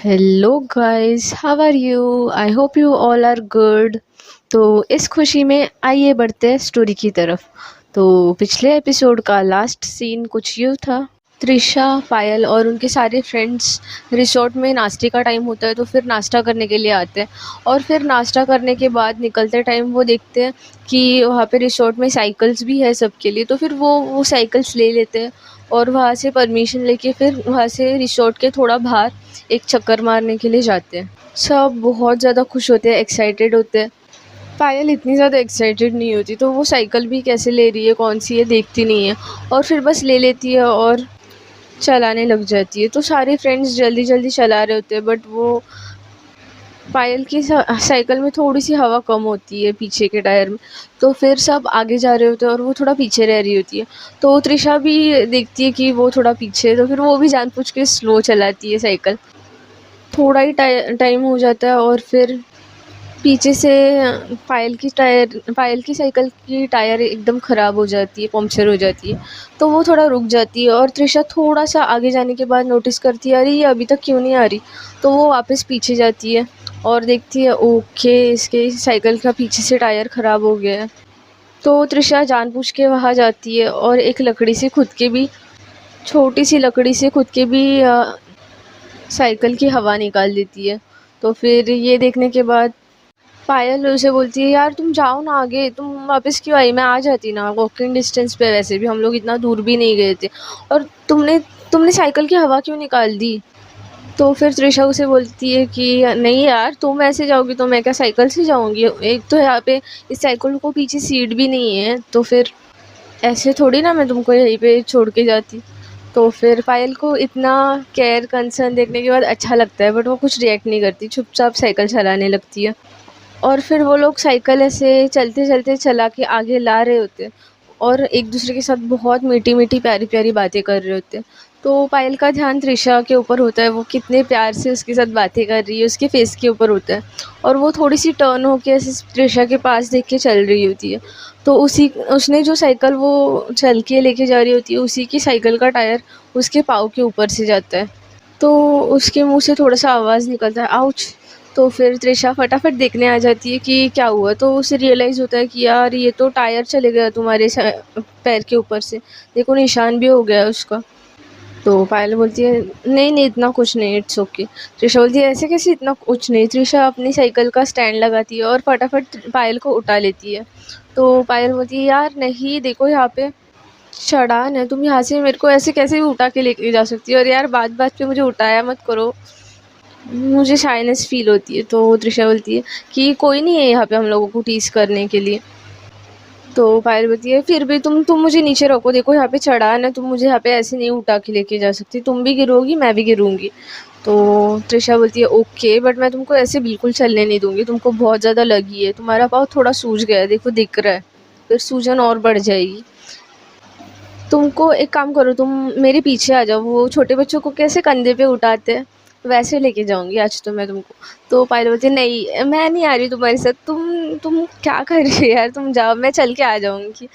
Hello guys, how are you? I hope you all are good. तो इस खुशी में आइए बढ़ते हैं स्टोरी की तरफ। तो पिछले एपिसोड का लास्ट सीन कुछ यूँ था। त्रिशा, पायल और उनके सारे फ्रेंड्स रिसोर्ट में नाश्ते का टाइम होता है तो फिर नाश्ता करने के लिए आते हैं। और फिर नाश्ता करने के बाद निकलते टाइम वो देखते हैं कि वहाँ पे रिसोर्ट में साइकिल्स भी है सबके लिए, तो फिर वो साइकिल्स ले लेते हैं और वहाँ से परमिशन लेके फिर वहाँ से रिसोर्ट के थोड़ा बाहर एक चक्कर मारने के लिए जाते हैं। सब बहुत ज़्यादा खुश होते हैं, एक्साइटेड होते हैं। पायल इतनी ज़्यादा एक्साइटेड नहीं होती, तो वो साइकिल भी कैसे ले रही है, कौन सी है, देखती नहीं है और फिर बस ले लेती है और चलाने लग जाती है। तो सारे फ्रेंड्स जल्दी जल्दी चला रहे होते हैं, बट वो पायल की साइकिल में थोड़ी सी हवा कम होती है पीछे के टायर में, तो फिर सब आगे जा रहे होते हैं और वो थोड़ा पीछे रह रही होती है। तो त्रिशा भी देखती है कि वो थोड़ा पीछे है, तो फिर वो भी जानबूझ के स्लो चलाती है साइकिल। थोड़ा ही टाइम हो जाता है और फिर पीछे से पायल की साइकिल की टायर एकदम ख़राब हो जाती है, पंक्चर हो जाती है। तो वो थोड़ा रुक जाती है और त्रिशा थोड़ा सा आगे जाने के बाद नोटिस करती है, अरे ये अभी तक क्यों नहीं आ रही। तो वो वापस पीछे जाती है और देखती है, ओके इसके साइकिल का पीछे से टायर ख़राब हो गया है। तो त्रिशा जानबूझ के वहाँ जाती है और एक लकड़ी से खुद के भी, छोटी सी लकड़ी से खुद के भी साइकिल की हवा निकाल देती है। तो फिर ये देखने के बाद पायल उसे बोलती है, यार तुम जाओ ना आगे, तुम वापस क्यों आई, मैं आ जाती ना, वॉकिंग डिस्टेंस पे, वैसे भी हम लोग इतना दूर भी नहीं गए थे, और तुमने तुमने साइकिल की हवा क्यों निकाल दी। तो फिर त्रिशा उसे बोलती है कि नहीं यार, तुम ऐसे जाओगी तो मैं क्या साइकिल से जाऊंगी, एक तो यहाँ पे इस साइकिल को पीछे सीट भी नहीं है, तो फिर ऐसे थोड़ी ना मैं तुमको यहीं पे छोड़ के जाती। तो फिर पायल को इतना केयर कंसर्न देखने के बाद अच्छा लगता है, बट वो कुछ रिएक्ट नहीं करती, चुपचाप साइकिल चलाने लगती है। और फिर वो लोग साइकिल ऐसे चलते चलते चला के आगे ला रहे होते हैं और एक दूसरे के साथ बहुत मीठी मीठी प्यारी प्यारी बातें कर रहे होते हैं। तो पायल का ध्यान त्रिशा के ऊपर होता है, वो कितने प्यार से उसके साथ बातें कर रही है, उसके फेस के ऊपर होता है। और वो थोड़ी सी टर्न होके ऐसे त्रिशा के पास देख के चल रही होती है। तो उसने जो साइकिल वो चल के लेके जा रही होती है, उसी की साइकिल का टायर उसके पाँव के ऊपर से जाता है। तो उसके मुंह से थोड़ा सा आवाज़ निकलता है, आउच। तो फिर त्रिशा फटाफट देखने आ जाती है कि क्या हुआ। तो उसे रियलाइज़ होता है कि यार ये तो टायर चले गया तुम्हारे पैर के ऊपर से, देखो निशान भी हो गया है उसका। तो पायल बोलती है, नहीं नहीं इतना कुछ नहीं, इट्स ओके। त्रिशा बोलती है, ऐसे कैसे इतना कुछ नहीं। त्रिशा अपनी साइकिल का स्टैंड लगाती है और फटाफट पायल को उठा लेती है। तो पायल बोलती है, यार नहीं, देखो यहाँ पे चढ़ान है, तुम यहाँ से मेरे को ऐसे कैसे भी उठा के लेके जा सकती हो, और यार बात बात पे मुझे उठाया मत करो, मुझे शाइनेस फील होती है। तो त्रिशा बोलती है कि कोई नहीं है यहाँ पे हम लोगों को टीज करने के लिए। तो पायल बोलती है, फिर भी तुम मुझे नीचे रखो, देखो यहाँ पे चढ़ान है, तुम मुझे यहाँ पे ऐसे नहीं उठा के लेके जा सकती, तुम भी गिरोगी मैं भी गिरूंगी। तो त्रिशा बोलती है, ओके बट मैं तुमको ऐसे बिल्कुल चलने नहीं दूंगी, तुमको बहुत ज़्यादा लगी है, तुम्हारा पाँव थोड़ा सूज गया है, देखो दिख रहा है, फिर सूजन और बढ़ जाएगी। तुमको एक काम करो, तुम मेरे पीछे आ जाओ, वो छोटे बच्चों को कैसे कंधे पे उठाते हैं वैसे लेके जाऊंगी आज तो मैं तुमको। तो पायल बोलती है, नहीं मैं नहीं आ रही तुम्हारे साथ, तुम क्या कर रही हो यार, तुम जाओ, मैं चल के आ जाऊंगी।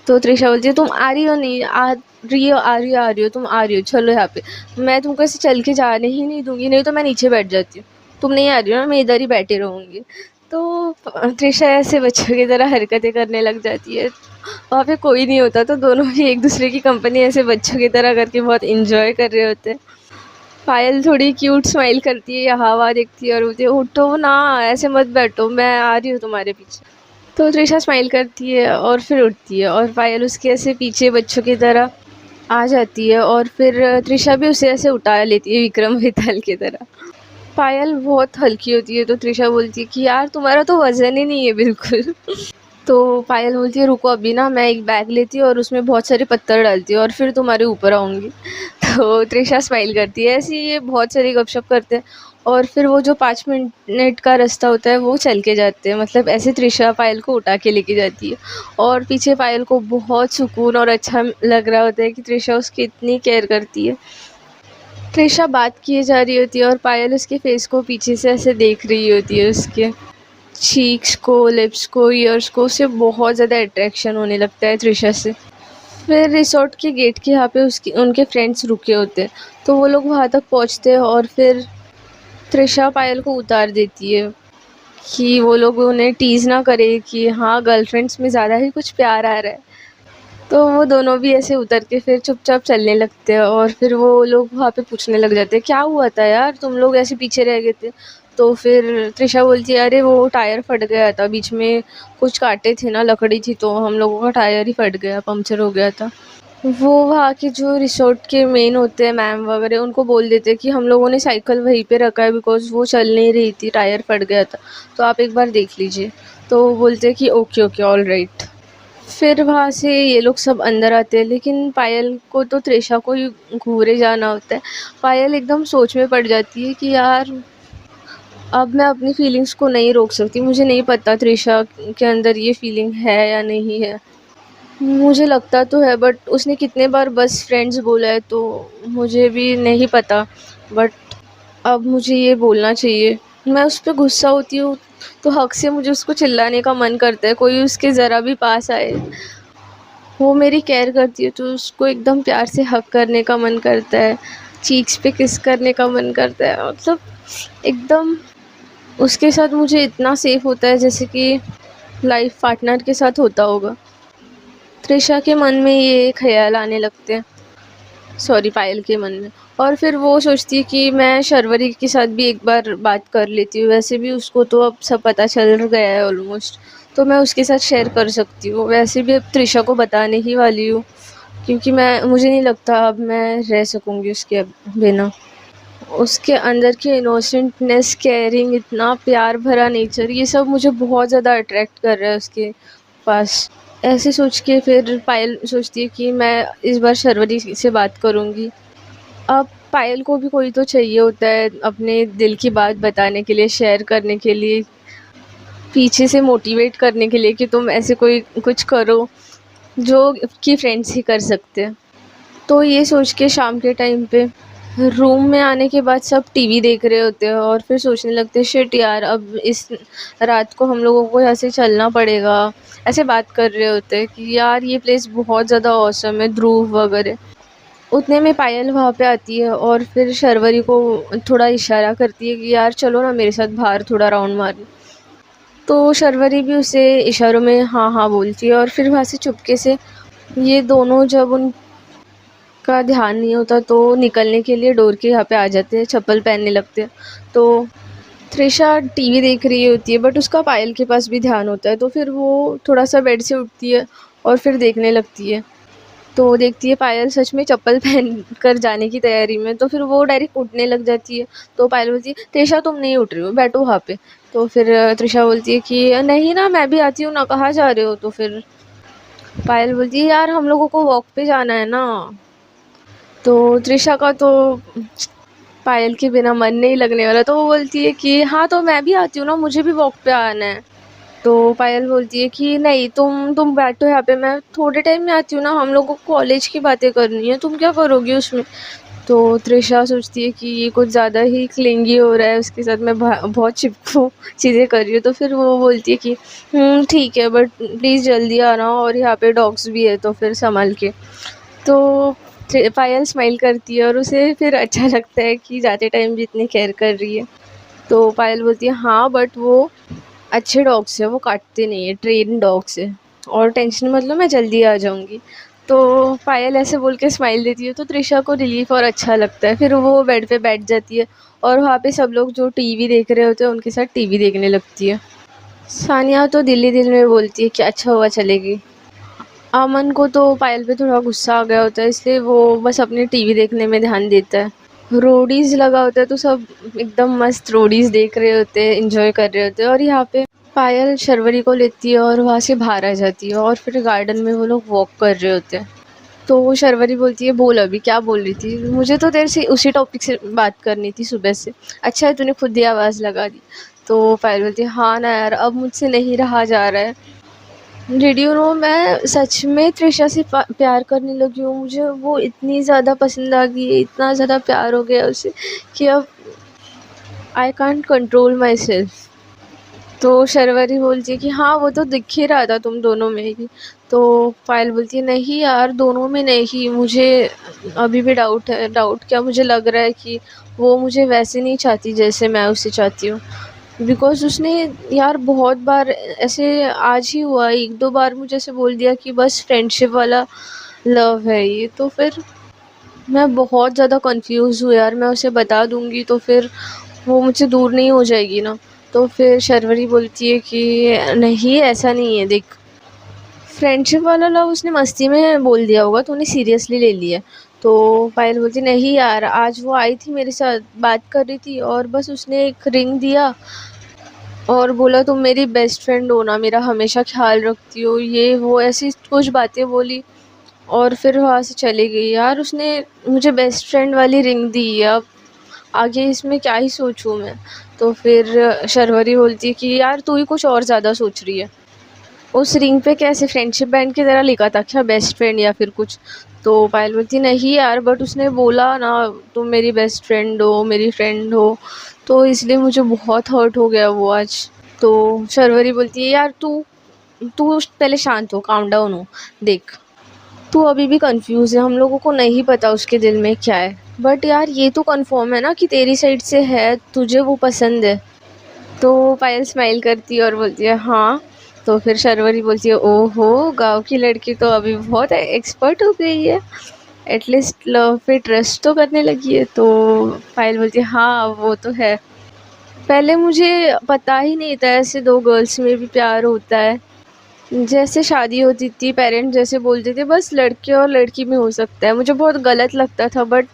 तो त्रिशा बोलती है, तुम आ रही हो, नहीं आ रही हो, आ रही हो, आ रही हो, तुम आ रही हो, चलो यहाँ पे, मैं तुमको ऐसे चल के जाने ही नहीं दूंगी, नहीं तो मैं नीचे बैठ जाती हूँ, तुम नहीं आ रही हो ना, मैं इधर ही बैठी रहूँगी। तो त्रिशा ऐसे बच्चों की तरह हरकतें करने लग जाती है। वहाँ पे कोई नहीं होता, तो दोनों भी एक दूसरे की कंपनी ऐसे बच्चों की तरह करके बहुत इंजॉय कर रहे होते हैं। पायल थोड़ी क्यूट स्माइल करती है, या हवा देखती है और बोलती है, उठो ना, ऐसे मत बैठो, मैं आ रही हूँ तुम्हारे पीछे। तो त्रिशा स्माइल करती है और फिर उठती है और पायल उसके ऐसे पीछे बच्चों की तरह आ जाती है और फिर त्रिशा भी उसे ऐसे उठा लेती है विक्रम बेताल की तरह। पायल बहुत हल्की होती है, तो त्रिशा बोलती है कि यार तुम्हारा तो वजन ही नहीं है बिल्कुल। तो पायल बोलती है, रुको अभी ना, मैं एक बैग लेती हूँ और उसमें बहुत सारे पत्थर डालती हूँ और फिर तुम्हारे ऊपर आऊँगी। तो त्रिशा स्माइल करती है, ऐसे ही ये बहुत सारी गपशप करते हैं और फिर वो जो 5 मिनट का रास्ता होता है वो चल के जाते हैं, मतलब ऐसे त्रिशा पायल को उठा के लेके जाती है। और पीछे पायल को बहुत सुकून और अच्छा लग रहा होता है कि त्रिशा उसकी इतनी केयर करती है। त्रिशा बात किए जा रही होती है और पायल उसके फेस को पीछे से ऐसे देख रही होती है, उसके चीक्स को, लिप्स को, ईयर्स को, उससे बहुत ज़्यादा अट्रैक्शन होने लगता है त्रिशा से। फिर रिसॉर्ट के गेट के यहाँ पे उसकी उनके फ्रेंड्स रुके होते हैं, तो वो लोग वहाँ तक पहुँचते हैं और फिर त्रिशा पायल को उतार देती है कि वो लोग उन्हें टीज़ ना करे कि हाँ, गर्लफ्रेंड्स में ज़्यादा ही कुछ प्यार आ रहा है। तो वो दोनों भी ऐसे उतर के फिर चुपचाप चलने लगते हैं और फिर वो लोग वहाँ पे पूछने लग जाते हैं, क्या हुआ था यार, तुम लोग ऐसे पीछे रह गए थे? तो फिर त्रिशा बोलती है, अरे वो टायर फट गया था, बीच में कुछ कांटे थे ना, लकड़ी थी, तो हम लोगों का टायर ही फट गया, पंक्चर हो गया था। वो वहाँ के जो रिसॉर्ट के मेन होते हैं, मैम वगैरह, उनको बोल देते हैं कि हम लोगों ने साइकिल वहीं पे रखा है बिकॉज़ वो चल नहीं रही थी, टायर फट गया था, तो आप एक बार देख लीजिए। तो वो बोलते हैं कि ओके ओके, ऑलराइट। फिर वहाँ से ये लोग सब अंदर आते हैं, लेकिन पायल को तो त्रिशा को ही घूरे जाना होता है। पायल एकदम सोच में पड़ जाती है कि यार, अब मैं अपनी फीलिंग्स को नहीं रोक सकती, मुझे नहीं पता त्रिशा के अंदर ये फीलिंग है या नहीं है। मुझे लगता तो है, बट उसने कितने बार बस फ्रेंड्स बोला है, तो मुझे भी नहीं पता, बट अब मुझे ये बोलना चाहिए। मैं उस पे गुस्सा होती हूँ, तो हक से मुझे उसको चिल्लाने का मन करता है, कोई उसके ज़रा भी पास आए। वो मेरी केयर करती है, तो उसको एकदम प्यार से हग करने का मन करता है, चीक्स पे किस करने का मन करता है, मतलब एकदम उसके साथ मुझे इतना सेफ होता है जैसे कि लाइफ पार्टनर के साथ होता होगा। त्रिशा के मन में ये ख़्याल आने लगते हैं, सॉरी, पायल के मन में। और फिर वो सोचती है कि मैं शर्वरी के साथ भी एक बार बात कर लेती हूँ, वैसे भी उसको तो अब सब पता चल गया है ऑलमोस्ट, तो मैं उसके साथ शेयर कर सकती हूँ। वैसे भी अब त्रिशा को बताने ही वाली हूँ, क्योंकि मुझे नहीं लगता अब मैं रह सकूँगी उसके बिना। उसके अंदर की इनोसेंटनेस, केयरिंग, इतना प्यार भरा नेचर, ये सब मुझे बहुत ज़्यादा अट्रैक्ट कर रहा है उसके पास। ऐसे सोच के फिर पायल सोचती है कि मैं इस बार शर्वरी से बात करूँगी। अब पायल को भी कोई तो चाहिए होता है अपने दिल की बात बताने के लिए, शेयर करने के लिए, पीछे से मोटिवेट करने के लिए कि तुम ऐसे कोई कुछ करो जो कि फ्रेंड्स ही कर सकते हैं। तो ये सोच के शाम के टाइम पे रूम में आने के बाद सब टीवी देख रहे होते हैं और फिर सोचने लगते हैं, शिट यार, अब इस रात को हम लोगों को यहाँ से चलना पड़ेगा। ऐसे बात कर रहे होते हैं कि यार ये प्लेस बहुत ज़्यादा ऑसम है, ध्रुव वगैरह। उतने में पायल वहाँ पे आती है और फिर शर्वरी को थोड़ा इशारा करती है कि यार चलो ना मेरे साथ बाहर थोड़ा राउंड मारने। तो शर्वरी भी उसे इशारों में हाँ हाँ बोलती है और फिर वहाँ से चुपके से ये दोनों, जब उनका ध्यान नहीं होता, तो निकलने के लिए डोर के यहाँ पे आ जाते हैं, चप्पल पहनने लगते हैं। तो त्रिशा टीवी देख रही होती है, बट उसका पायल के पास भी ध्यान होता है, तो फिर वो थोड़ा सा बेड से उठती है और फिर देखने लगती है। तो देखती है पायल सच में चप्पल पहन कर जाने की तैयारी में, तो फिर वो डायरेक्ट उठने लग जाती है। तो पायल बोलती है, त्रिशा तुम नहीं उठ रही हो, बैठो वहाँ पे। तो फिर त्रिशा बोलती है कि नहीं ना, मैं भी आती हूँ ना, कहाँ जा रहे हो? तो फिर पायल बोलती है, यार हम लोगों को वॉक पे जाना है ना। तो त्रिशा का तो पायल के बिना मन नहीं लगने वाला, तो वो बोलती है कि हाँ, तो मैं भी आती हूँ ना, मुझे भी वॉक पे आना है। तो पायल बोलती है कि नहीं, तुम बैठो यहाँ पे, मैं थोड़े टाइम में आती हूँ ना, हम लोगों को कॉलेज की बातें करनी है, तुम क्या करोगी उसमें? तो त्रिशा सोचती है कि ये कुछ ज़्यादा ही क्लिंगी हो रहा है उसके साथ, मैं बहुत चिपकू चीज़ें कर रही हूँ। तो फिर वो बोलती है कि ठीक है, बट प्लीज़ जल्दी आना, और यहाँ पे डॉग्स भी है, तो फिर संभाल के। तो पायल स्माइल करती है और उसे फिर अच्छा लगता है कि जाते टाइम भी इतनी केयर कर रही है। तो पायल बोलती है, हाँ बट वो अच्छे डॉग्स है, वो काटते नहीं है, ट्रेन डॉग्स है, और टेंशन मतलब मैं जल्दी आ जाऊँगी। तो पायल ऐसे बोल के स्माइल देती है, तो त्रिशा को रिलीफ और अच्छा लगता है। फिर वो बेड पे बैठ जाती है और वहाँ पे सब लोग जो टीवी देख रहे होते हैं उनके साथ टीवी देखने लगती है। सानिया तो दिल ही दिल में बोलती है कि अच्छा हुआ चलेगी। अमन को तो पायल पे थोड़ा गुस्सा आ गया होता है, इसलिए वो बस अपने टीवी देखने में ध्यान देता है। रोडीज़ लगा होता है, तो सब एकदम मस्त रोडीज़ देख रहे होते हैं, एंजॉय कर रहे होते हैं। और यहाँ पे पायल शर्वरी को लेती है और वहाँ से बाहर आ जाती है और फिर गार्डन में वो लोग वॉक कर रहे होते हैं। तो वो शर्वरी बोलती है, बोल अभी क्या बोल रही थी? मुझे तो तेरे से उसी टॉपिक से बात करनी थी सुबह से। अच्छा है तूने खुद ही आवाज़ लगा दी। तो पायल बोलती है, हाँ ना यार, अब मुझसे नहीं रहा जा रहा है। डिड यू नो, मैं सच में त्रिशा से प्यार करने लगी हूँ। मुझे वो इतनी ज़्यादा पसंद आ गई है, इतना ज़्यादा प्यार हो गया उसे कि अब I can't control my self. तो शर्वरी बोलती है कि हाँ वो तो दिख ही रहा था तुम दोनों में ही। तो पायल बोलती है नहीं यार दोनों में नहीं, मुझे अभी भी डाउट है। डाउट क्या, मुझे लग रहा है कि वो मुझे वैसे नहीं चाहती जैसे मैं उसे चाहती हूँ। बिकॉज़ उसने यार बहुत बार ऐसे, आज ही हुआ 1-2 बार मुझे ऐसे बोल दिया कि बस फ्रेंडशिप वाला लव है ये। तो फिर मैं बहुत ज़्यादा कन्फ्यूज़ हूँ यार, मैं उसे बता दूँगी तो फिर वो मुझसे दूर नहीं हो जाएगी ना। तो फिर शर्वरी बोलती है कि नहीं ऐसा नहीं है, देख फ्रेंडशिप वाला लव उसने मस्ती में बोल दिया होगा, तूने सीरियसली ले लिया। तो पायल बोलती नहीं यार, आज वो आई थी मेरे साथ, बात कर रही थी और बस उसने एक रिंग दिया और बोला तुम मेरी बेस्ट फ्रेंड हो ना, मेरा हमेशा ख्याल रखती हो, ये वो ऐसी कुछ बातें बोली और फिर वहाँ से चली गई। यार उसने मुझे बेस्ट फ्रेंड वाली रिंग दी है, अब आगे इसमें क्या ही सोचूं मैं। तो फिर शर्वरी बोलती है कि यार तू ही कुछ और ज़्यादा सोच रही है। उस रिंग पे कैसे फ्रेंडशिप बैंड की तरह लिखा था क्या, बेस्ट फ्रेंड या फिर कुछ? तो पायल बोलती नहीं यार, बट उसने बोला ना तुम मेरी बेस्ट फ्रेंड हो, मेरी फ्रेंड हो, तो इसलिए मुझे बहुत हर्ट हो गया वो आज। तो शर्वरी बोलती है यार तू तू पहले शांत हो, काम डाउन हो। देख तू अभी भी कंफ्यूज है, हम लोगों को नहीं पता उसके दिल में क्या है, बट यार ये तो कंफर्म है ना कि तेरी साइड से है, तुझे वो पसंद है। तो पायल स्माइल करती है और बोलती है हाँ। तो फिर शर्वरी बोलती है ओहो, गांव की लड़की तो अभी बहुत एक्सपर्ट हो गई है, एटलीस्ट लव पे ट्रस्ट तो करने लगी है। तो पायल बोलती है हाँ वो तो है, पहले मुझे पता ही नहीं था ऐसे दो गर्ल्स में भी प्यार होता है। जैसे शादी होती थी पेरेंट्स जैसे बोलते थे बस लड़के और लड़की में हो सकता है, मुझे बहुत गलत लगता था, बट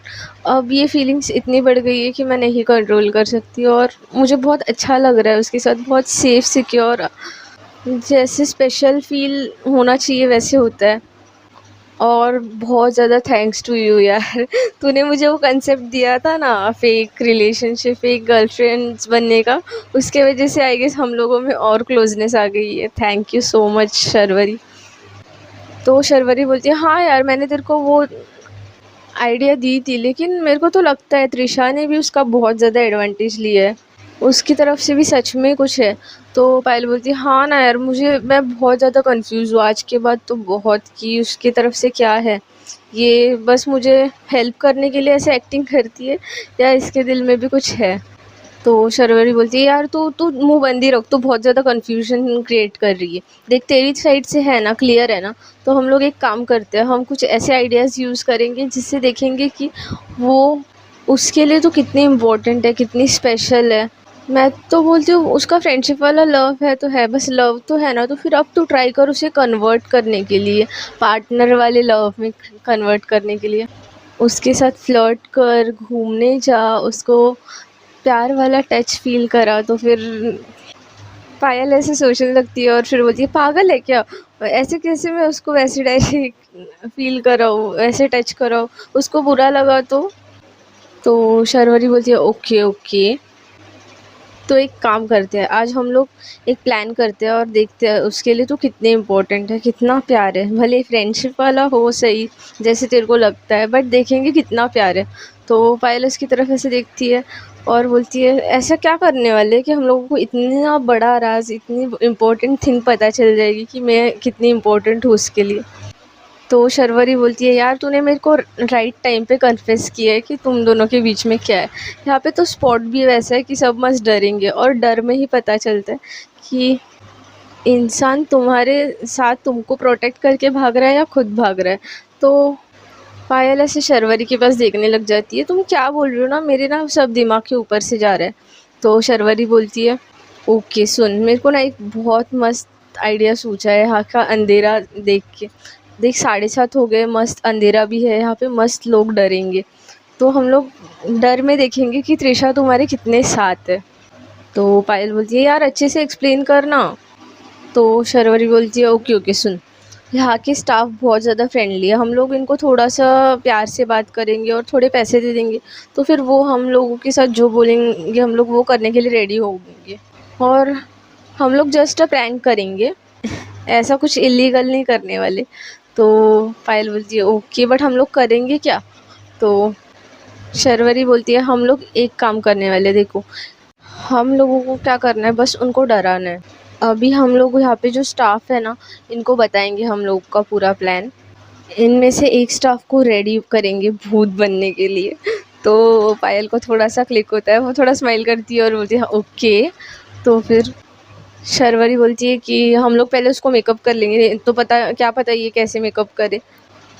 अब ये फीलिंग्स इतनी बढ़ गई है कि मैं नहीं कंट्रोल कर सकती और मुझे बहुत अच्छा लग रहा है उसके साथ, बहुत सेफ सिक्योर, जैसे स्पेशल फील होना चाहिए वैसे होता है। और बहुत ज़्यादा थैंक्स टू यू यार तूने मुझे वो कंसेप्ट दिया था ना, फेक रिलेशनशिप, फेक गर्लफ्रेंड्स बनने का, उसके वजह से आई गेस हम लोगों में और क्लोजनेस आ गई है। Thank you so much Sharvari. तो शर्वरी बोलती है हाँ यार मैंने तेरे को वो आइडिया दी थी, लेकिन मेरे को तो लगता है त्रिशा ने भी उसका बहुत ज़्यादा एडवांटेज लिया है, उसकी तरफ से भी सच में कुछ है। तो पायल बोलती है हाँ ना यार, मैं बहुत ज़्यादा कंफ्यूज हूँ आज के बाद तो बहुत, कि उसकी तरफ से क्या है, ये बस मुझे हेल्प करने के लिए ऐसे एक्टिंग करती है या इसके दिल में भी कुछ है। तो शर्वरी बोलती है यार तू तू मुंह बंद ही रख, तू बहुत ज़्यादा कन्फ्यूजन क्रिएट कर रही है। देख तेरी साइड से है ना, क्लियर है ना, तो हम लोग एक काम करते हैं, हम कुछ ऐसे आइडियाज़ यूज़ करेंगे जिससे देखेंगे कि वो उसके लिए तो कितनी इम्पोर्टेंट है, कितनी स्पेशल है। मैं तो बोलती हूँ उसका फ्रेंडशिप वाला लव है तो है, बस लव तो है ना, तो फिर अब तू ट्राई कर उसे कन्वर्ट करने के लिए, पार्टनर वाले लव में कन्वर्ट करने के लिए। उसके साथ फ्लर्ट कर, घूमने जा, उसको प्यार वाला टच फ़ील करा। तो फिर पायल ऐसे सोचने लगती है और फिर बोलती है पागल है क्या, ऐसे कैसे मैं उसको वैसे डायरेक्ट फ़ील कराऊँ, ऐसे टच कराऊँ, उसको बुरा लगा तो शर्वरी बोलती है ओके ओके, तो एक काम करते हैं, आज हम लोग एक प्लान करते हैं और देखते हैं उसके लिए तो कितने इम्पोर्टेंट है, कितना प्यार है, भले फ्रेंडशिप वाला हो सही जैसे तेरे को लगता है, बट देखेंगे कितना प्यार है। तो पायल उसकी तरफ ऐसे देखती है और बोलती है ऐसा क्या करने वाले हैं कि हम लोगों को इतना बड़ा राज, इतनी इम्पोर्टेंट थिंग पता चल जाएगी कि मैं कितनी इम्पोर्टेंट हूँ उसके लिए। तो शर्वरी बोलती है यार तूने मेरे को राइट टाइम पे कन्फेस किया है कि तुम दोनों के बीच में क्या है। यहाँ पे तो स्पॉट भी वैसा है कि सब मस्त डरेंगे और डर में ही पता चलता है कि इंसान तुम्हारे साथ तुमको प्रोटेक्ट करके भाग रहा है या खुद भाग रहा है। तो पायल ऐसे शर्वरी के पास देखने लग जाती है, तुम क्या बोल रही हो ना, मेरे ना सब दिमाग के ऊपर से जा रहा है। तो शर्वरी बोलती है ओके सुन, मेरे को ना एक बहुत मस्त आइडिया सूझा है यहाँ का अंधेरा देख के। देख 7:30 हो गए, मस्त अंधेरा भी है यहाँ पे, मस्त लोग डरेंगे, तो हम लोग डर में देखेंगे कि त्रिशा तुम्हारे कितने साथ है। तो पायल बोलती है यार अच्छे से एक्सप्लेन करना। तो शर्वरी बोलती है ओके ओके सुन, यहाँ के स्टाफ बहुत ज़्यादा फ्रेंडली है, हम लोग इनको थोड़ा सा प्यार से बात करेंगे और थोड़े पैसे दे देंगे, तो फिर वो हम लोगों के साथ जो बोलेंगे हम लोग वो करने के लिए रेडी होंगे, और हम लोग जस्ट अ प्रैंक करेंगे, ऐसा कुछ इलीगल नहीं करने वाले। तो पायल बोलती है ओके बट हम लोग करेंगे क्या? तो शर्वरी बोलती है हम लोग एक काम करने वाले, देखो हम लोगों को क्या करना है, बस उनको डराना है। अभी हम लोग यहाँ पे जो स्टाफ है ना, इनको बताएंगे हम लोग का पूरा प्लान। इनमें से एक स्टाफ को रेडी करेंगे भूत बनने के लिए। तो पायल को थोड़ा सा क्लिक होता है, वो थोड़ा स्माइल करती है और बोलती है ओके। तो फिर शर्वरी बोलती है कि हम लोग पहले उसको मेकअप कर लेंगे, तो क्या पता ये कैसे मेकअप करे,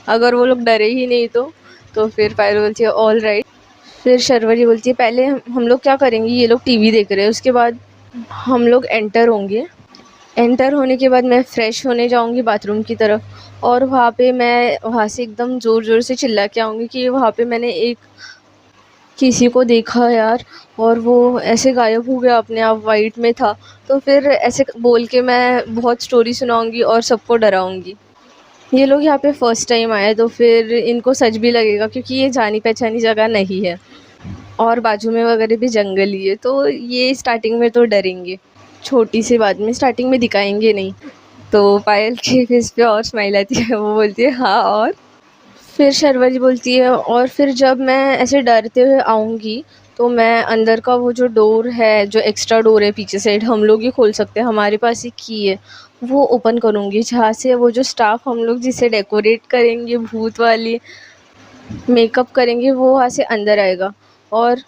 अगर वो लोग डरे ही नहीं तो फिर पायल बोलती है ऑल राइट। फिर शर्वरी बोलती है पहले हम लोग क्या करेंगे, ये लोग टीवी देख रहे हैं, उसके बाद हम लोग एंटर होंगे। एंटर होने के बाद मैं फ़्रेश होने जाऊंगी बाथरूम की तरफ, और वहाँ पे मैं वहाँ से एकदम ज़ोर ज़ोर से चिल्ला के आऊँगी कि वहाँ पे मैंने एक किसी को देखा यार, और वो ऐसे गायब हो गया, अपने आप वाइट में था। तो फिर ऐसे बोल के मैं बहुत स्टोरी सुनाऊंगी और सबको डराऊंगी। ये लोग यहाँ पे फर्स्ट टाइम आए तो फिर इनको सच भी लगेगा, क्योंकि ये जानी पहचानी जगह नहीं है और बाजू में वगैरह भी जंगल ही है, तो ये स्टार्टिंग में तो डरेंगे, छोटी सी बात में स्टार्टिंग में दिखाएंगे नहीं। तो पायल के फेस पे और स्माइल आती है, वो बोलती है हाँ। और फिर शर्वरी बोलती है और फिर जब मैं ऐसे डरते हुए आऊँगी तो मैं अंदर का वो जो डोर है, जो एक्स्ट्रा डोर है पीछे साइड, हम लोग ही खोल सकते हैं, हमारे पास ही की है, वो ओपन करूँगी, जहाँ से वो जो स्टाफ हम लोग जिसे डेकोरेट करेंगे, भूत वाली मेकअप करेंगे, वो वहाँ से अंदर आएगा। और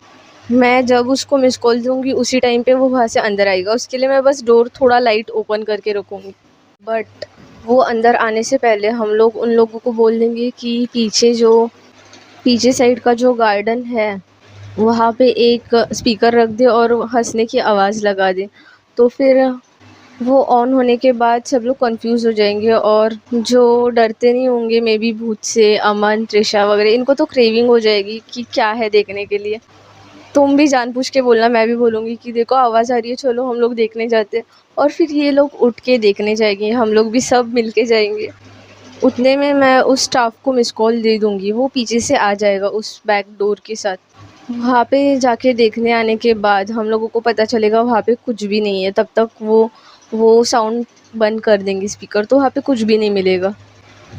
मैं जब उसको मिस कॉल दूँगी उसी टाइम पे वो वहाँ से अंदर आएगा। उसके लिए मैं बस डोर थोड़ा लाइट ओपन करके रखूँगी। बट वो अंदर आने से पहले हम लोग उन लोगों को बोल देंगे कि पीछे साइड का जो गार्डन है वहाँ पे एक स्पीकर रख दे और हंसने की आवाज़ लगा दे। तो फिर वो ऑन होने के बाद सब लोग कंफ्यूज हो जाएंगे, और जो डरते नहीं होंगे मे बी भूत से, अमन, त्रिशा वगैरह, इनको तो क्रेविंग हो जाएगी कि क्या है देखने के लिए। तुम भी जानबूझ के बोलना, मैं भी बोलूँगी कि देखो आवाज़ आ रही है, चलो हम लोग देखने जाते हैं। और फिर ये लोग उठ के देखने जाएंगे, हम लोग भी सब मिल के जाएंगे। उतने में मैं उस स्टाफ को मिस कॉल दे दूँगी, वो पीछे से आ जाएगा उस बैक डोर के साथ। वहाँ पे जाके देखने आने के बाद हम लोगों को पता चलेगा वहाँ पे कुछ भी नहीं है, तब तक वो साउंड बंद कर देंगे स्पीकर, तो वहाँ पे कुछ भी नहीं मिलेगा।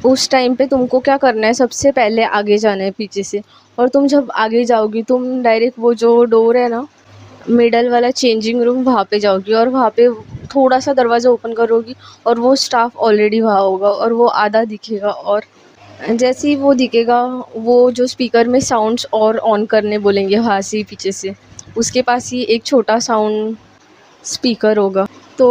उस टाइम पे तुमको क्या करना है, सबसे पहले आगे जाना है पीछे से, और तुम जब आगे जाओगी तुम डायरेक्ट वो जो डोर है ना, मिडल वाला चेंजिंग रूम, वहाँ पे जाओगी और वहाँ पे थोड़ा सा दरवाज़ा ओपन करोगी और वो स्टाफ ऑलरेडी वहाँ होगा और वो आधा दिखेगा। और जैसे ही वो दिखेगा, वो जो स्पीकर में साउंड्स और ऑन करने बोलेंगे वहाँ से पीछे से, उसके पास ही एक छोटा साउंड स्पीकर होगा। तो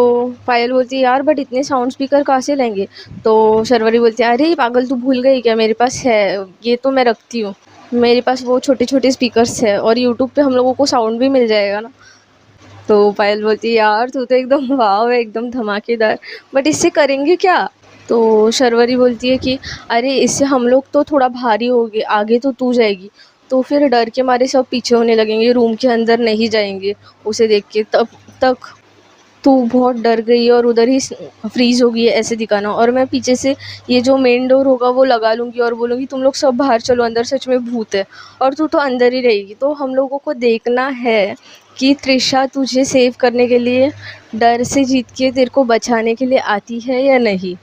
पायल बोलती है यार बट इतने साउंड स्पीकर कहाँ से लेंगे। तो शर्वरी बोलती है अरे पागल, तू भूल गई क्या, मेरे पास है, ये तो मैं रखती हूँ, मेरे पास वो छोटे छोटे स्पीकर्स है और यूट्यूब पे हम लोगों को साउंड भी मिल जाएगा ना। तो पायल बोलती है यार तू तो एकदम वाव है, एकदम धमाकेदार, बट इससे करेंगे क्या। तो शर्वरी बोलती है कि अरे इससे हम लोग तो थोड़ा भारी हो गए, आगे तो तू जाएगी, तो फिर डर के मारे सब पीछे होने लगेंगे, रूम के अंदर नहीं जाएंगे उसे देख के। तब तक तू बहुत डर गई है और उधर ही फ्रीज हो गई है, ऐसे दिखाना। और मैं पीछे से ये जो मेन डोर होगा वो लगा लूँगी और बोलूँगी तुम लोग सब बाहर चलो, अंदर सच में भूत है, और तू तो अंदर ही रहेगी। तो हम लोगों को देखना है कि त्रिशा तुझे सेव करने के लिए डर से जीत के तेरे को बचाने के लिए आती है या नहीं।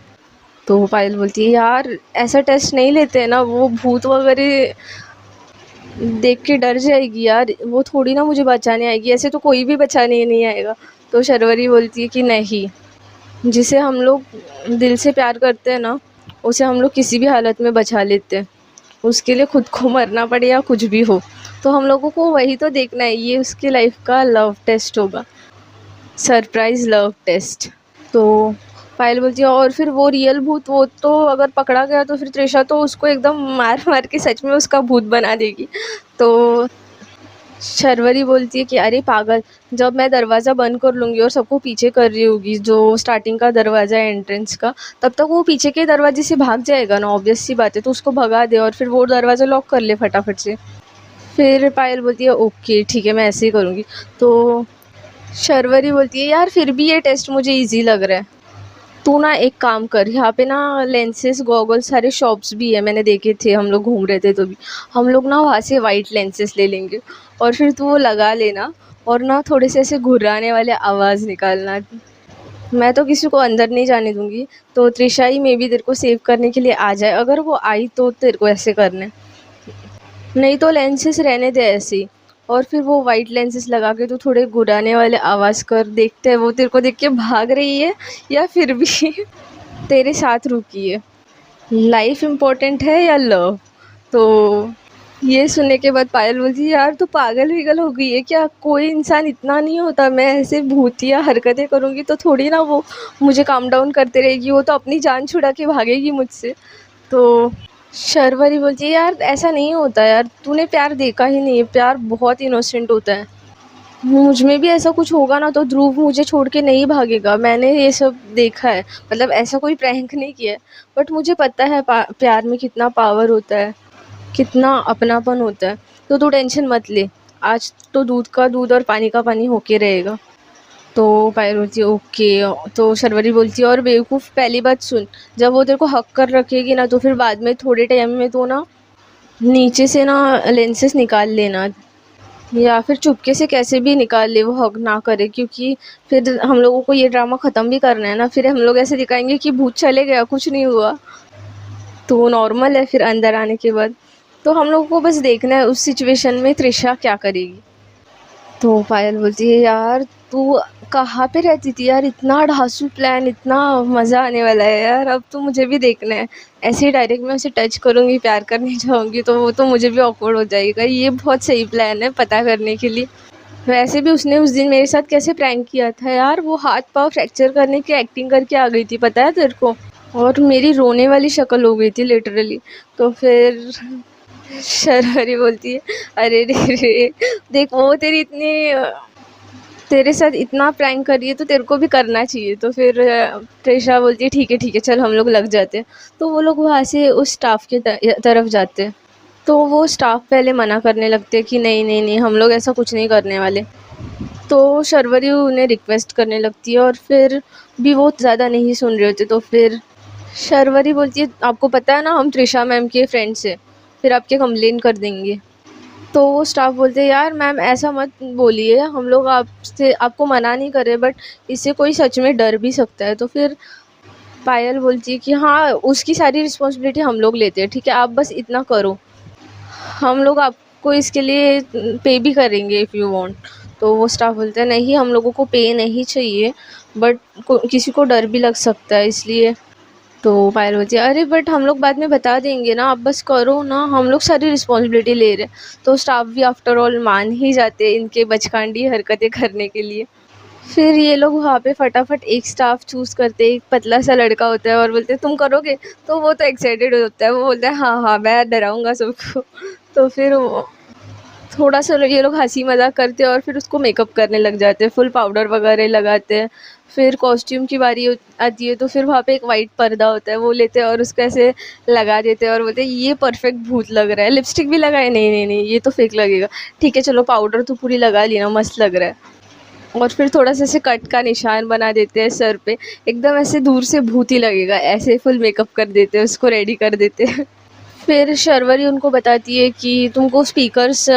तो पायल बोलती है यार ऐसा टेस्ट नहीं लेते हैं ना, वो भूत वगैरह देख के डर जाएगी यार, वो थोड़ी ना मुझे बचाने आएगी, ऐसे तो कोई भी बचाने ही नहीं आएगा। तो शर्वरी बोलती है कि नहीं, जिसे हम लोग दिल से प्यार करते हैं ना, उसे हम लोग किसी भी हालत में बचा लेते हैं, उसके लिए खुद को मरना पड़े या कुछ भी हो। तो हम लोगों को वही तो देखना है, ये उसकी लाइफ का लव टेस्ट होगा, सरप्राइज़ लव टेस्ट। तो पायल बोलती है और फिर वो रियल भूत, वो तो अगर पकड़ा गया तो फिर त्रिशा तो उसको एकदम मार मार के सच में उसका भूत बना देगी। तो शर्वरी बोलती है कि अरे पागल, जब मैं दरवाज़ा बंद कर लूँगी और सबको पीछे कर रही होगी, जो स्टार्टिंग का दरवाज़ा है एंट्रेंस का, तब तक वो पीछे के दरवाजे से भाग जाएगा ना, ऑब्वियस सी बात है, तो उसको भगा दे और फिर वो दरवाज़ा लॉक कर ले फटाफट से। फिर पायल बोलती है ओके ठीक है, मैं ऐसे ही करूँगी। तो शर्वरी बोलती है यार फिर भी ये टेस्ट मुझे ईजी लग रहा है, तू ना एक काम कर, यहाँ पे ना लेंसेज, गॉगल्स, सारे शॉप्स भी है, मैंने देखे थे, हम लोग घूम रहे थे तो भी। हम लोग ना वहाँ से वाइट लेंसेज ले लेंगे और फिर तू वो लगा लेना और ना थोड़े से ऐसे घुर्राने वाले आवाज़ निकालना। मैं तो किसी को अंदर नहीं जाने दूँगी, तो त्रिशा ही मे बी तेरे को सेव करने के लिए आ जाए, अगर वो आई तो तेरे को ऐसे करना है, नहीं तो लेंसेज रहने दे ऐसे ही। और फिर वो वाइट लेंसेस लगा के तो थोड़े गुराने वाले आवाज़ कर, देखते हैं वो तेरे को देख के भाग रही है या फिर भी तेरे साथ रुकी है, लाइफ इम्पोर्टेंट है या लव। तो ये सुनने के बाद पायल बोलती है यार तू पागल विगल हो गई है क्या, कोई इंसान इतना नहीं होता, मैं ऐसे भूतिया हरकतें करूँगी तो थोड़ी ना वो मुझे काम डाउन करते रहेगी, वो तो अपनी जान छुड़ा के भागेगी मुझसे। तो शर्वरी बोलती है यार ऐसा नहीं होता यार, तूने प्यार देखा ही नहीं है, प्यार बहुत इनोसेंट होता है, मुझ में भी ऐसा कुछ होगा ना तो ध्रुव मुझे छोड़ के नहीं भागेगा, मैंने ये सब देखा है, मतलब ऐसा कोई प्रैंक नहीं किया है, बट मुझे पता है प्यार में कितना पावर होता है, कितना अपनापन होता है, तो तू टेंशन मत ले, आज तो दूध का दूध और पानी का पानी होके रहेगा। तो पायल बोलती है ओके। तो शर्वरी बोलती है और बेवकूफ़ पहली बात सुन, जब वो तेरे को हक कर रखेगी ना तो फिर बाद में थोड़े टाइम में तो ना नीचे से ना लेंसेस निकाल लेना, या फिर चुपके से कैसे भी निकाल ले, वो हक ना करे, क्योंकि फिर हम लोगों को ये ड्रामा ख़त्म भी करना है ना, फिर हम लोग ऐसे दिखाएंगे कि भूत चले गया कुछ नहीं हुआ, तो वो नॉर्मल है फिर अंदर आने के बाद। तो हम लोगों को बस देखना है उस सिचुएशन में त्रिशा क्या करेगी। तो पायल बोलती है यार तू कहाँ पे रहती थी यार, इतना ढांसू प्लान, इतना मज़ा आने वाला है यार, अब तो मुझे भी देखना है, ऐसे ही डायरेक्ट मैं उसे टच करूँगी प्यार करने जाऊँगी तो वो तो मुझे भी ऑकवर्ड हो जाएगा, ये बहुत सही प्लान है पता करने के लिए। वैसे भी उसने उस दिन मेरे साथ कैसे प्रैंक किया था यार, वो हाथ पाँव फ्रैक्चर करने की एक्टिंग करके आ गई थी पता है तेरे को, और मेरी रोने वाली शक्ल हो गई थी लिटरली। तो फिर शर्वरी बोलती है अरे रे रे, देख वो तेरे साथ इतना प्रैंक कर रही है तो तेरे को भी करना चाहिए। तो फिर त्रिशा बोलती है ठीक है चल हम लोग लग जाते हैं। तो वो लोग वहाँ से उस स्टाफ के तरफ जाते हैं, तो वो स्टाफ पहले मना करने लगते हैं कि नहीं नहीं नहीं हम लोग ऐसा कुछ नहीं करने वाले। तो शर्वरी उन्हें रिक्वेस्ट करने लगती है और फिर भी वो ज़्यादा नहीं सुन रहे होते। तो फिर शर्वरी बोलती है आपको पता है ना हम त्रिशा मैम के फ्रेंड्स हैं, फिर आपके कंप्लेन कर देंगे। तो वो स्टाफ बोलते हैं यार मैम ऐसा मत बोलिए, हम लोग आपसे आपको मना नहीं कर रहे, बट इससे कोई सच में डर भी सकता है। तो फिर पायल बोलती है कि हाँ उसकी सारी रिस्पॉन्सिबिलिटी हम लोग लेते हैं, ठीक है आप बस इतना करो, हम लोग आपको इसके लिए पे भी करेंगे इफ़ यू वांट। तो वो स्टाफ बोलते हैं नहीं हम लोगों को पे नहीं चाहिए, बट किसी को डर भी लग सकता है इसलिए। तो पायल बोलती है अरे बट हम लोग बाद में बता देंगे ना, आप बस करो ना, हम लोग सारी रिस्पॉन्सिबिलिटी ले रहे हैं। तो स्टाफ भी आफ्टर ऑल मान ही जाते हैं इनके बचकांडी हरकतें करने के लिए। फिर ये लोग वहाँ पे फटाफट एक स्टाफ चूज़ करते हैं, एक पतला सा लड़का होता है और बोलते हैं तुम करोगे, तो वो तो एक्साइटेड होता है, वो बोलता है हाँ हाँ मैं डराऊँगा सबको। तो फिर थोड़ा सा ये लोग हंसी मजाक करते हैं और फिर उसको मेकअप करने लग जाते हैं, फुल पाउडर वगैरह लगाते हैं। फिर कॉस्ट्यूम की बारी आती है तो फिर वहाँ पे एक वाइट पर्दा होता है, वो लेते हैं और उसको ऐसे लगा देते हैं और बोलते हैं ये परफेक्ट भूत लग रहा है। लिपस्टिक भी लगाए, नहीं नहीं नहीं ये तो फेक लगेगा, ठीक है चलो पाउडर तो पूरी लगा ली ना, मस्त लग रहा है। और फिर थोड़ा सा ऐसे कट का निशान बना देते हैं सर पे, एकदम ऐसे दूर से भूत ही लगेगा, ऐसे फुल मेकअप कर देते हैं, उसको रेडी कर देते हैं। फिर शर्वरी उनको बताती है कि तुमको स्पीकर्स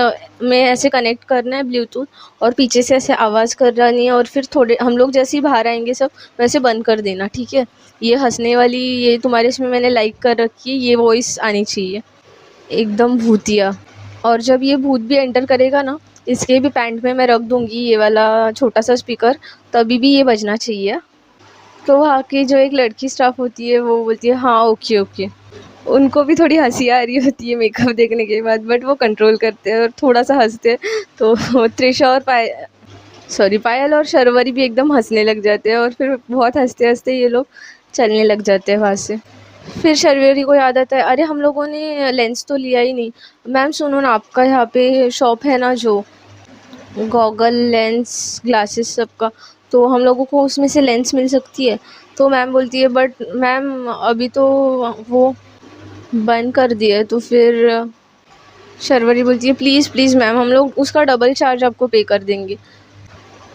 में ऐसे कनेक्ट करना है ब्लूटूथ, और पीछे से ऐसे आवाज़ करनी है, और फिर थोड़े हम लोग जैसे ही बाहर आएंगे सब वैसे बंद कर देना, ठीक है। ये हंसने वाली ये तुम्हारे इसमें मैंने लाइक कर रखी है, ये वॉइस आनी चाहिए एकदम भूतिया। और जब ये भूत भी एंटर करेगा ना, इसके भी पैंट में मैं रख दूँगी ये वाला छोटा सा स्पीकर, तभी भी ये बजना चाहिए। तो वहाँ की जो एक लड़की स्टाफ होती है वो बोलती है हाँ ओके ओके। उनको भी थोड़ी हंसी आ रही होती है मेकअप देखने के बाद, बट वो कंट्रोल करते हैं और थोड़ा सा हंसते हैं। तो त्रिशा और पायल और शर्वरी भी एकदम हंसने लग जाते हैं और फिर बहुत हंसते हंसते ये लोग चलने लग जाते हैं वहाँ से। फिर शर्वरी को याद आता है अरे हम लोगों ने लेंस तो लिया ही नहीं। मैम सुनो ना, आपका यहाँ पे शॉप है ना जो गॉगल लेंस ग्लासेस सबका, तो हम लोगों को उसमें से लेंस मिल सकती है। तो मैम बोलती है बट मैम अभी तो वो बंद कर दिया है। तो फिर शर्वरी बोलती है प्लीज़ प्लीज़ मैम हम लोग उसका डबल चार्ज आपको पे कर देंगे।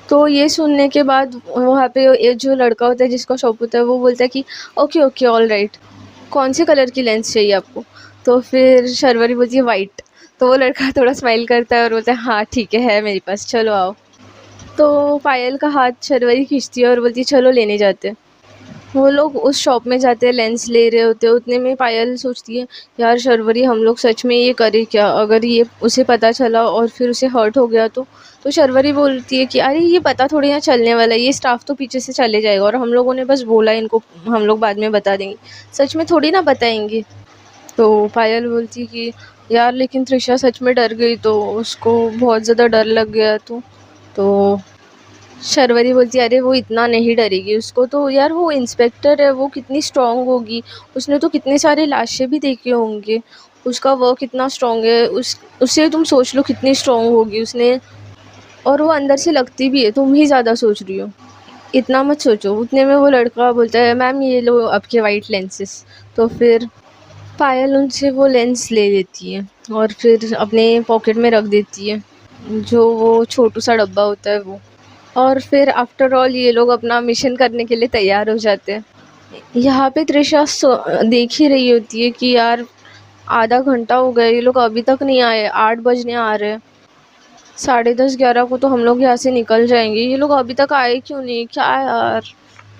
तो ये सुनने के बाद वहाँ पे ये जो लड़का होता है जिसका शॉप होता है वो बोलता है कि ओके ओके ऑल राइट, कौन से कलर की लेंस चाहिए आपको। तो फिर शर्वरी बोलती है वाइट। तो वो लड़का थोड़ा स्माइल करता है और बोलता है हाँ ठीक है मेरे पास, चलो आओ। तो पायल का हाथ शर्वरी खींचती है और बोलती है चलो लेने जाते हैं। वो लोग उस शॉप में जाते हैं, लेंस ले रहे होते हैं, उतने में पायल सोचती है, यार शर्वरी हम लोग सच में ये करें क्या, अगर ये उसे पता चला और फिर उसे हर्ट हो गया तो शर्वरी बोलती है कि अरे ये पता थोड़ी यहाँ चलने वाला है, ये स्टाफ तो पीछे से चले जाएगा और हम लोगों ने बस बोला इनको, हम लोग बाद में बता देंगे, सच में थोड़ी ना बताएंगे। तो पायल बोलती है कि यार लेकिन त्रिशा सच में डर गई, तो उसको बहुत ज़्यादा डर लग गया। तो शर्वरी बोलती है अरे वो इतना नहीं डरेगी, उसको तो यार वो इंस्पेक्टर है, वो कितनी स्ट्रांग होगी, उसने तो कितने सारे लाशें भी देखे होंगे, उसका वर्क कितना स्ट्रांग है, उससे तुम सोच लो कितनी स्ट्रांग होगी उसने, और वो अंदर से लगती भी है, तुम ही ज़्यादा सोच रही हो, इतना मत सोचो। उतने में वो लड़का बोलता है मैम ये लो आपके वाइट लेंसेस। तो फिर पायल उनसे वो लेंस ले लेती है और फिर अपने पॉकेट में रख देती है, जो वो छोटू सा डब्बा होता है वो। और फिर आफ्टर ऑल ये लोग अपना मिशन करने के लिए तैयार हो जाते हैं। यहाँ पे त्रिशा देख ही रही होती है कि यार आधा घंटा हो गया, ये लोग अभी तक नहीं आए, 8 बजने आ रहे हैं, 10:30-11 को तो हम लोग यहाँ से निकल जाएंगे, ये लोग अभी तक आए क्यों नहीं, क्या यार।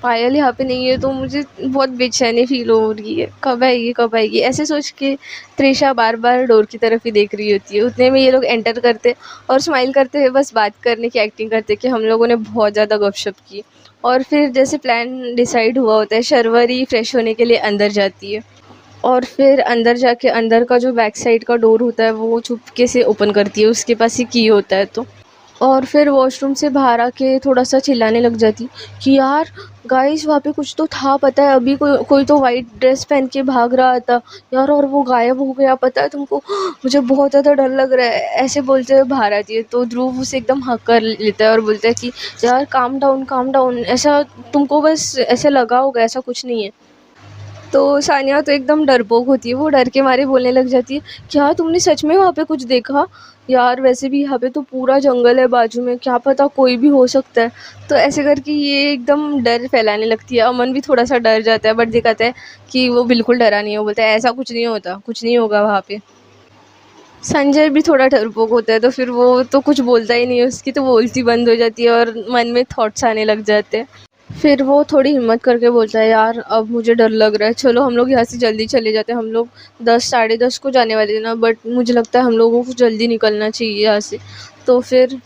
पायल यहाँ पे नहीं है तो मुझे बहुत बेचैनी फील हो रही है, कब आएगी कब आएगी, ऐसे सोच के त्रिशा बार बार डोर की तरफ ही देख रही होती है। उतने में ये लोग एंटर करते और स्माइल करते हुए बस बात करने की एक्टिंग करते कि हम लोगों ने बहुत ज़्यादा गपशप की। और फिर जैसे प्लान डिसाइड हुआ होता है, शर्वरी फ्रेश होने के लिए अंदर जाती है और फिर अंदर जाके अंदर का जो बैक साइड का डोर होता है वो चुपके से ओपन करती है, उसके पास ही की होता है। तो और फिर वॉशरूम से बाहर आके थोड़ा-सा चिल्लाने लग जाती कि यार गाइस वहाँ पे कुछ तो था, पता है अभी कोई तो वाइट ड्रेस पहन के भाग रहा था यार, और वो गायब हो गया, पता है तुमको, मुझे बहुत ज़्यादा डर लग रहा है, ऐसे बोलते हुए बाहर आती है। तो ध्रुव उसे एकदम हक कर लेता है और बोलता है कि यार काम डाउन, ऐसा तुमको बस ऐसे लगा होगा, ऐसा कुछ नहीं है। तो सानिया तो एकदम डरपोक होती है, वो डर के मारे बोलने लग जाती है, क्या तुमने सच में वहाँ पे कुछ देखा? यार वैसे भी यहाँ पे तो पूरा जंगल है बाजू में, क्या पता कोई भी हो सकता है। तो ऐसे करके ये एकदम डर फैलाने लगती है। अमन भी थोड़ा सा डर जाता है बट दिखाता है कि वो बिल्कुल डरा नहीं है, वो बोलता है ऐसा कुछ नहीं होता, कुछ नहीं होगा वहाँ पे। संजय भी थोड़ा डरपोक होता है तो फिर वो तो कुछ बोलता ही नहीं है, उसकी तो बोलती बंद हो जाती है और मन में थॉट्स आने लग जाते हैं। फिर वो थोड़ी हिम्मत करके बोलता है यार अब मुझे डर लग रहा है, चलो हम लोग यहाँ से जल्दी चले जाते हैं, हम लोग 10 साढ़े 10 को जाने वाले थे ना, बट मुझे लगता है हम लोगों को जल्दी निकलना चाहिए यहाँ से। तो फिर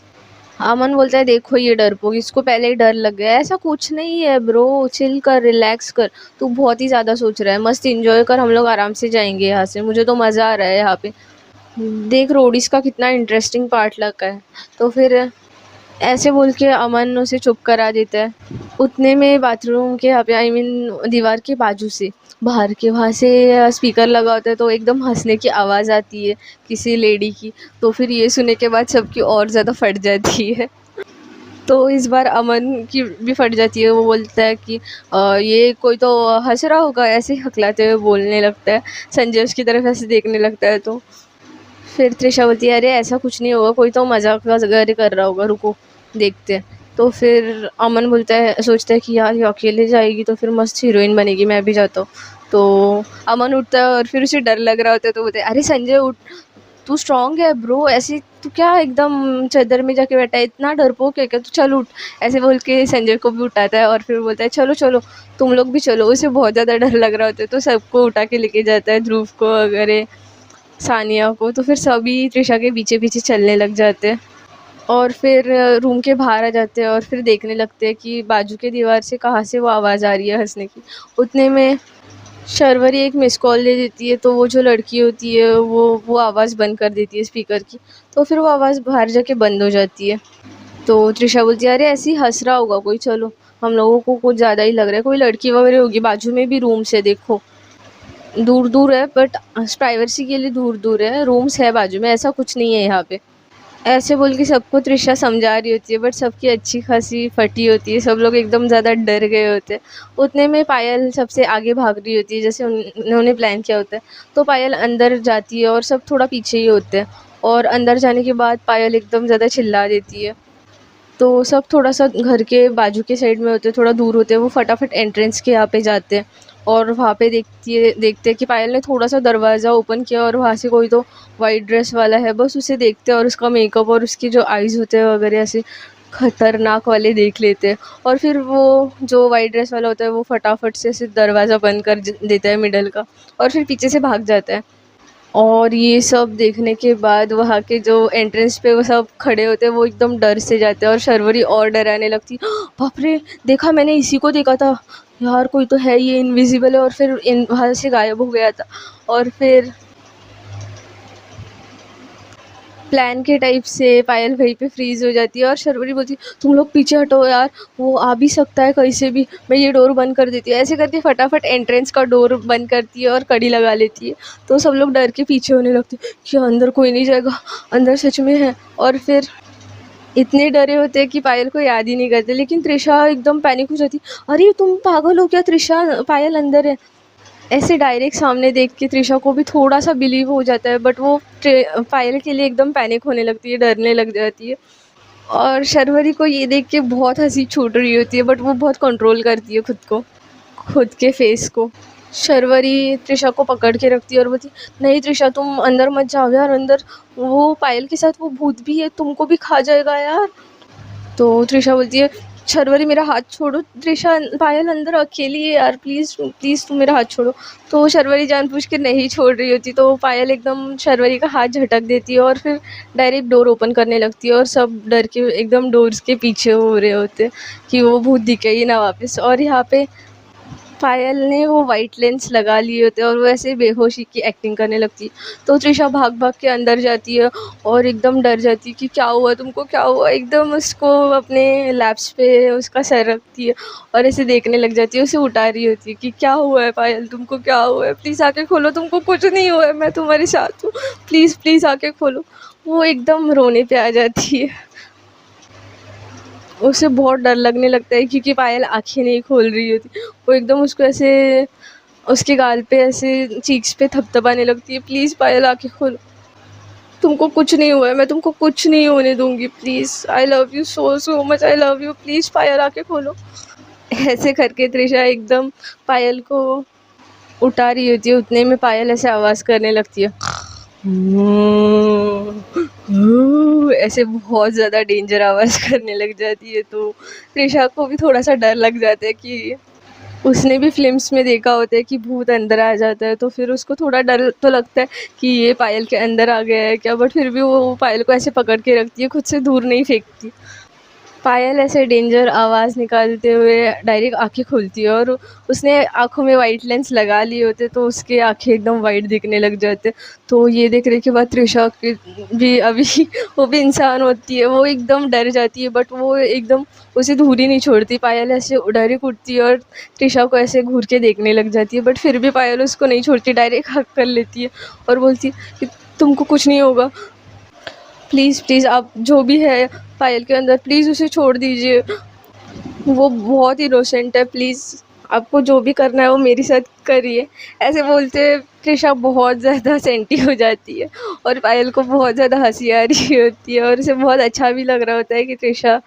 अमन बोलता है देखो ये डरपोक, इसको पहले ही डर लग गया है, ऐसा कुछ नहीं है ब्रो, चिल कर, रिलैक्स कर, तू बहुत ही ज़्यादा सोच रहा है, मस्त इंजॉय कर, हम लोग आराम से जाएंगे यहाँ से, मुझे तो मज़ा आ रहा है यहाँ पे, देख रोडीज़ का कितना इंटरेस्टिंग पार्ट लगा है। तो फिर ऐसे बोल के अमन उसे चुप करा देता है। उतने में बाथरूम के यहाँ पे आई मीन दीवार के बाजू से बाहर के वहाँ से स्पीकर लगा होता है, तो एकदम हंसने की आवाज़ आती है किसी लेडी की। तो फिर ये सुनने के बाद सबकी और ज़्यादा फट जाती है। तो इस बार अमन की भी फट जाती है, वो बोलता है कि ये कोई तो हंस रहा होगा, ऐसे ही हकलाते हुए बोलने लगता है। संजय उसकी तरफ ऐसे देखने लगता है। तो फिर त्रिशा बोलती है अरे ऐसा कुछ नहीं होगा, कोई तो मजाक वगैरह कर रहा होगा, रुको देखते हैं। तो फिर अमन बोलता है, सोचता है कि यार ये अकेले जाएगी तो फिर मस्त हीरोइन बनेगी, मैं भी जाता हूँ। तो अमन उठता है और फिर उसे डर लग रहा होता है, तो बोलते हैं अरे संजय उठ, तू स्ट्रांग है ब्रो, ऐसे तू क्या एकदम चादर में जाके बैठा है, इतना डरपोक है क्या तू, चल उठ। ऐसे बोल के संजय को भी उठाता है और फिर बोलता है चलो चलो तुम लोग भी चलो। उसे बहुत ज़्यादा डर लग रहा होता है तो सबको उठा के लेके जाता है, ध्रुव को वगैरह, सानिया को। तो फिर सभी त्रिशा के पीछे पीछे चलने लग जाते हैं और फिर रूम के बाहर आ जाते हैं और फिर देखने लगते हैं कि बाजू के दीवार से कहाँ से वो आवाज़ आ रही है हंसने की। उतने में शर्वरी एक मिस कॉल दे देती है, तो वो जो लड़की होती है वो आवाज़ बंद कर देती है स्पीकर की, तो फिर वो आवाज़ बाहर जाके बंद हो जाती है। तो त्रिशा बोलती है अरे ऐसे ही हंस रहा होगा कोई, चलो हम लोगों को कुछ ज़्यादा ही लग रहा है, कोई लड़की वगैरह होगी, बाजू में भी रूम्स है देखो, दूर दूर है बट प्राइवेसी के लिए दूर दूर है, रूम्स है बाजू में, ऐसा कुछ नहीं है यहाँ पे। ऐसे बोल के सबको त्रिशा समझा रही होती है बट सबकी अच्छी खासी फटी होती है, सब लोग एकदम ज़्यादा डर गए होते हैं। उतने में पायल सबसे आगे भाग रही होती है जैसे उन्होंने प्लान किया होता है। तो पायल अंदर जाती है और सब थोड़ा पीछे ही होते हैं, और अंदर जाने के बाद पायल एकदम ज़्यादा चिल्ला देती है। तो सब थोड़ा-सा घर के बाजू के साइड में होते हैं, थोड़ा दूर होते हैं, वो फटाफट एंट्रेंस के यहाँ पे जाते हैं और वहाँ पे देखते हैं कि पायल ने थोड़ा-सा दरवाज़ा ओपन किया और वहाँ से कोई तो वाइट ड्रेस वाला है, बस उसे देखते हैं और उसका मेकअप और उसकी जो आईज़ होते हैं वगैरह ऐसे खतरनाक वाले देख लेते हैं। और फिर वो जो वाइट ड्रेस वाला होता है वो फटाफट से ऐसे दरवाज़ा बंद कर देता है मिडल का, और फिर पीछे से भाग जाता है। और ये सब देखने के बाद वहाँ के जो एंट्रेंस पे वो सब खड़े होते हैं वो एकदम डर से जाते हैं, और शर्वरी और डराने लगती है, बाप रे देखा, मैंने इसी को देखा था यार, कोई तो है ये इनविजिबल है, और फिर वहाँ से गायब हो गया था। और फिर प्लान के टाइप से पायल वहीं पे फ्रीज हो जाती है, और शर्वरी बोलती है तुम लोग पीछे हटो यार, वो आ भी सकता है कहीं से भी, मैं ये डोर बंद कर देती हूँ। ऐसे करके फटाफट एंट्रेंस का डोर बंद करती है और कड़ी लगा लेती है। तो सब लोग डर के पीछे होने लगते हैं कि अंदर कोई नहीं जाएगा, अंदर सच में है। और फिर इतने डरे होते हैं कि पायल को याद ही नहीं करते। लेकिन त्रिशा एकदम पैनिक हो जाती, अरे तुम पागल हो क्या त्रिशा, पायल अंदर है। ऐसे डायरेक्ट सामने देख के त्रिशा को भी थोड़ा सा बिलीव हो जाता है, बट वो पायल के लिए एकदम पैनिक होने लगती है, डरने लग जाती है। और शर्वरी को ये देख के बहुत हंसी छूट रही होती है, बट वो बहुत कंट्रोल करती है खुद को, खुद के फेस को। शर्वरी त्रिशा को पकड़ के रखती है और बोलती नहीं त्रिशा तुम अंदर मत जाओ यार, अंदर वो पायल के साथ वो भूत भी है, तुमको भी खा जाएगा यार। तो त्रिशा बोलती है शर्वरी मेरा हाथ छोड़ो, त्रिशा पायल अंदर अकेली है यार, प्लीज़ प्लीज़ तुम मेरा हाथ छोड़ो। तो शर्वरी जानबूझ के नहीं छोड़ रही होती, तो पायल एकदम शर्वरी का हाथ झटक देती है और फिर डायरेक्ट डोर ओपन करने लगती है, और सब डर के एकदम डोर्स के पीछे हो रहे होते कि वो भूत दिखे ही ना वापस। और यहाँ पे पायल ने वो वाइट लेंस लगा लिए होते और वो ऐसे बेहोशी की एक्टिंग करने लगती है। तो त्रिशा भाग भाग के अंदर जाती है और एकदम डर जाती है कि क्या हुआ तुमको, क्या हुआ। एकदम उसको अपने लैप्स पे उसका सर रखती है और ऐसे देखने लग जाती है, उसे उठा रही होती है कि क्या हुआ है पायल, तुमको क्या हुआ है, प्लीज़ आके खोलो, तुमको कुछ नहीं हुआ है, मैं तुम्हारे साथ हूँ, प्लीज़ प्लीज़ आके खोलो। वो एकदम रोने पे आ जाती है, उसे बहुत डर लगने लगता है क्योंकि पायल आँखें नहीं खोल रही होती। वो एकदम उसको ऐसे उसके गाल पे ऐसे चीक्स पे थपथपाने लगती है, प्लीज़ पायल आँखें खोलो, तुमको कुछ नहीं हुआ है, मैं तुमको कुछ नहीं होने दूँगी, please, I love you so so much, I love you, please Payal आँखें खोलो। ऐसे करके त्रिशा एकदम पायल को उठा रही होती है, उतने में पायल ऐसे आवाज़ करने लगती है, ऐसे बहुत ज़्यादा डेंजर आवाज़ करने लग जाती है। तो त्रिशा को भी थोड़ा सा डर लग जाता है कि उसने भी फिल्म्स में देखा होता है कि भूत अंदर आ जाता है, तो फिर उसको थोड़ा डर तो लगता है कि ये पायल के अंदर आ गया है क्या, बट फिर भी वो पायल को ऐसे पकड़ के रखती है, खुद से दूर नहीं फेंकती। पायल ऐसे डेंजर आवाज़ निकालते हुए डायरेक्ट आँखें खोलती है, और उसने आँखों में वाइट लेंस लगा लिए होते तो उसके आँखें एकदम वाइट दिखने लग जाते। तो ये देखने के बाद त्रिशा की भी अभी वो भी इंसान होती है, वो एकदम डर जाती है, बट वो एकदम उसे दूर ही नहीं छोड़ती। पायल ऐसे डायरेक्ट उठती है और त्रिशा को ऐसे घूर के देखने लग जाती है, बट फिर भी पायल उसको नहीं छोड़ती, डायरेक्ट हग कर लेती है और बोलती है कि तुमको कुछ नहीं होगा, प्लीज़ प्लीज़ आप जो भी है पायल के अंदर प्लीज़ उसे छोड़ दीजिए, वो बहुत इनोसेंट है, प्लीज़ आपको जो भी करना है वो मेरे साथ करिए। ऐसे बोलते त्रिशा बहुत ज़्यादा सेंटी हो जाती है और पायल को बहुत ज़्यादा हंसी आ रही होती है, और उसे बहुत अच्छा भी लग रहा होता है कि त्रिशा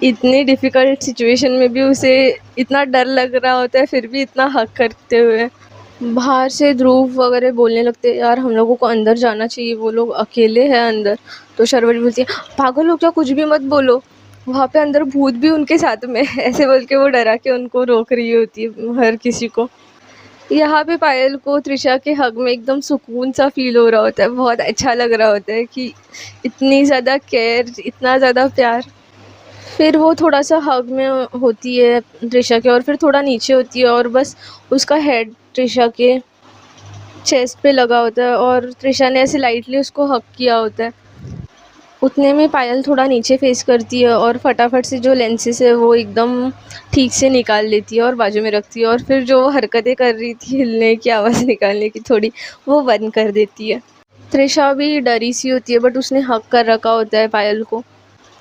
इतनी डिफ़िकल्ट सिचुएशन में भी उसे इतना डर लग रहा होता है, फिर भी इतना हक करते हुए। बाहर से ध्रुव वगैरह बोलने लगते हैं यार हम लोगों को अंदर जाना चाहिए, वो लोग अकेले हैं अंदर। तो शर्वरी बोलती है पागल हो क्या, कुछ भी मत बोलो, वहाँ पे अंदर भूत भी उनके साथ में है। ऐसे बोल के वो डरा के उनको रोक रही होती है हर किसी को। यहाँ पे पायल को त्रिशा के हग में एकदम सुकून सा फील हो रहा होता है, बहुत अच्छा लग रहा होता है कि इतनी ज़्यादा केयर, इतना ज़्यादा प्यार। फिर वो थोड़ा सा हग में होती है त्रिशा के, और फिर थोड़ा नीचे होती है और बस उसका हेड त्रिशा के चेस्ट पे लगा होता है, और त्रिशा ने ऐसे लाइटली उसको हग किया होता है। उतने में पायल थोड़ा नीचे फेस करती है और फटाफट से जो लेंसेज है वो एकदम ठीक से निकाल लेती है और बाजू में रखती है, और फिर जो वो हरकतें कर रही थी हिलने की, आवाज़ निकालने की थोड़ी, वो बंद कर देती है। त्रिशा भी डरी सी होती है, बट उसने हग कर रखा होता है पायल को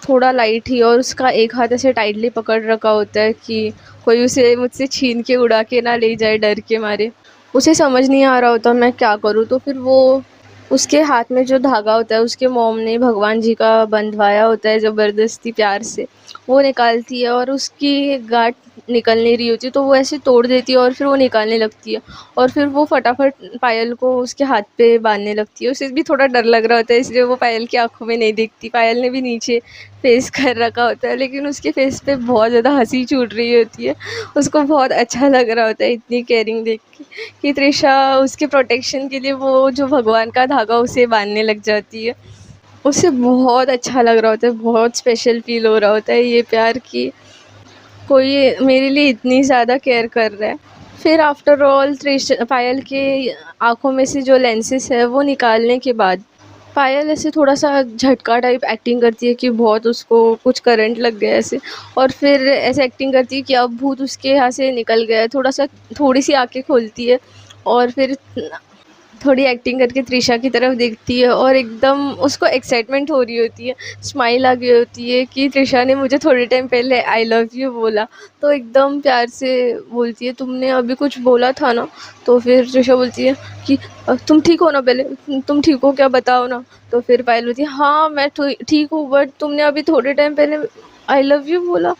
थोड़ा लाइट ही, और उसका एक हाथ ऐसे टाइटली पकड़ रखा होता है कि कोई उसे मुझसे छीन के उड़ा के ना ले जाए डर के मारे। उसे समझ नहीं आ रहा होता मैं क्या करूँ, तो फिर वो उसके हाथ में जो धागा होता है उसके मॉम ने भगवान जी का बंधवाया होता है ज़बरदस्ती प्यार से, वो निकालती है और उसकी गांठ निकल नहीं रही होती तो वो ऐसे तोड़ देती है और फिर वो निकालने लगती है, और फिर वो फटाफट पायल को उसके हाथ पे बांधने लगती है। उसे भी थोड़ा डर लग रहा होता है इसलिए वो पायल की आंखों में नहीं देखती। पायल ने भी नीचे फेस कर रखा होता है, लेकिन उसके फेस पे बहुत ज़्यादा हँसी छूट रही होती है। उसको बहुत अच्छा लग रहा होता है इतनी केयरिंग देख के कि तृषा उसके प्रोटेक्शन के लिए वो जो भगवान का धागा उसे बाँधने लग जाती है। उसे बहुत अच्छा लग रहा होता है, बहुत स्पेशल फ़ील हो रहा होता है ये प्यार कि कोई मेरे लिए इतनी ज़्यादा केयर कर रहा है। फिर आफ्टर ऑल पायल के आँखों में से जो लेंसेस है वो निकालने के बाद पायल ऐसे थोड़ा-सा झटका टाइप एक्टिंग करती है कि बहुत उसको कुछ करंट लग गया ऐसे, और फिर ऐसे एक्टिंग करती है कि अब भूत उसके यहाँ से निकल गया है। थोड़ी-सी आँखें खोलती है और फिर थोड़ी एक्टिंग करके तृषा की तरफ देखती है और एकदम उसको एक्साइटमेंट हो रही होती है, स्माइल आ गई होती है कि तृषा ने मुझे थोड़े टाइम पहले आई लव यू बोला। तो एकदम प्यार से बोलती है, तुमने अभी कुछ बोला था ना? तो फिर तृषा बोलती है कि तुम ठीक हो ना पहले? तुम ठीक हो क्या, बताओ ना? तो फिर पायल बोलती है, हाँ मैं ठीक हूँ, बट तुमने अभी थोड़े टाइम पहले आई लव यू बोला।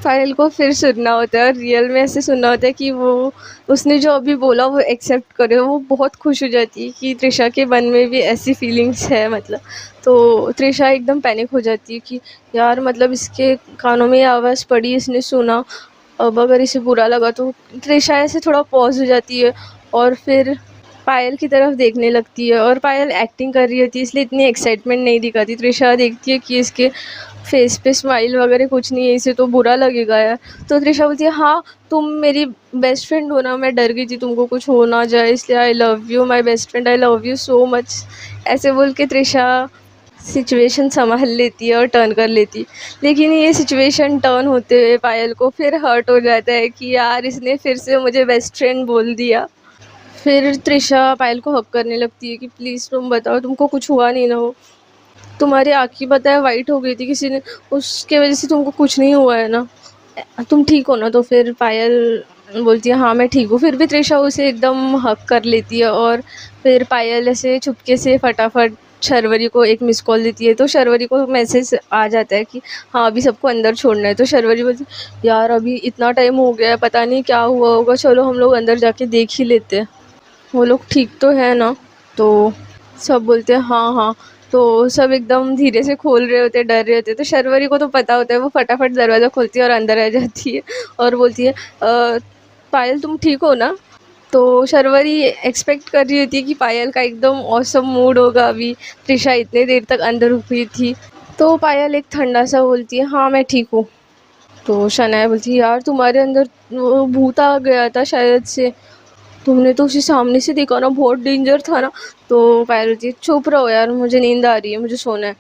पायल को फिर सुनना होता है और रियल में ऐसे सुनना होता है कि वो उसने जो अभी बोला वो एक्सेप्ट करे। वो बहुत खुश हो जाती है कि तृषा के मन में भी ऐसी फीलिंग्स है मतलब। तो तृषा एकदम पैनिक हो जाती है कि यार मतलब इसके कानों में ये आवाज़ पड़ी, इसने सुना, अब अगर इसे बुरा लगा तो। तृषा ऐसे थोड़ा पॉज हो जाती है और फिर पायल की तरफ देखने लगती है, और पायल एक्टिंग कर रही होती है इसलिए इतनी एक्साइटमेंट नहीं दिखाती। तृषा देखती है कि इसके फेस पे स्माइल वगैरह कुछ नहीं है, इसे तो बुरा लगेगा यार। तो तृषा बोलती है, हाँ तुम मेरी बेस्ट फ्रेंड हो ना, मैं डर गई थी तुमको कुछ हो ना जाए, इसलिए आई love you my best friend, I love you so much. ऐसे बोल के तृषा सिचुएशन संभाल लेती है और टर्न कर लेती है। लेकिन ये सिचुएशन टर्न होते हुए पायल को फिर हर्ट हो जाता है कि यार इसने फिर से मुझे बेस्ट फ्रेंड बोल दिया। फिर तृषा पायल को हक करने लगती है कि प्लीज़ तुम बताओ तुमको कुछ हुआ नहीं ना? हो तुम्हारी आँखें पता है वाइट हो गई थी किसी ने, उसके वजह से तुमको कुछ नहीं हुआ है ना? तुम ठीक हो ना? तो फिर पायल बोलती है, हाँ मैं ठीक हूँ। फिर भी तृषा उसे एकदम हग कर लेती है और फिर पायल ऐसे चुपके से फटाफट शर्वरी को एक मिस कॉल देती है। तो शर्वरी को मैसेज आ जाता है कि हाँ अभी सबको अंदर छोड़ना है। तो शर्वरी बोलती है, यार अभी इतना टाइम हो गया है, पता नहीं क्या हुआ होगा, चलो हम लोग अंदर जाके देख ही लेते हैं, वो लोग ठीक तो है ना? तो सब बोलते हैं हाँ हाँ। तो सब एकदम धीरे से खोल रहे होते हैं, डर रहे होते हैं। तो शर्वरी को तो पता होता है, वो फटाफट दरवाज़ा खोलती है और अंदर आ जाती है और बोलती है, पायल तुम ठीक हो ना? तो शर्वरी एक्सपेक्ट कर रही होती है कि पायल का एकदम ऑसम मूड होगा, अभी तृषा इतने देर तक अंदर रुकी थी। तो पायल एक ठंडा सा बोलती है, हाँ मैं ठीक हूँ। तो शनाया बोलती है, यार तुम्हारे अंदर वो भूत आ गया था शायद से, तुमने तो उसे सामने से देखा ना, बहुत डेंजर था ना? तो पायल बोलती है, चुप रहो यार, मुझे नींद आ रही है, मुझे सोना है।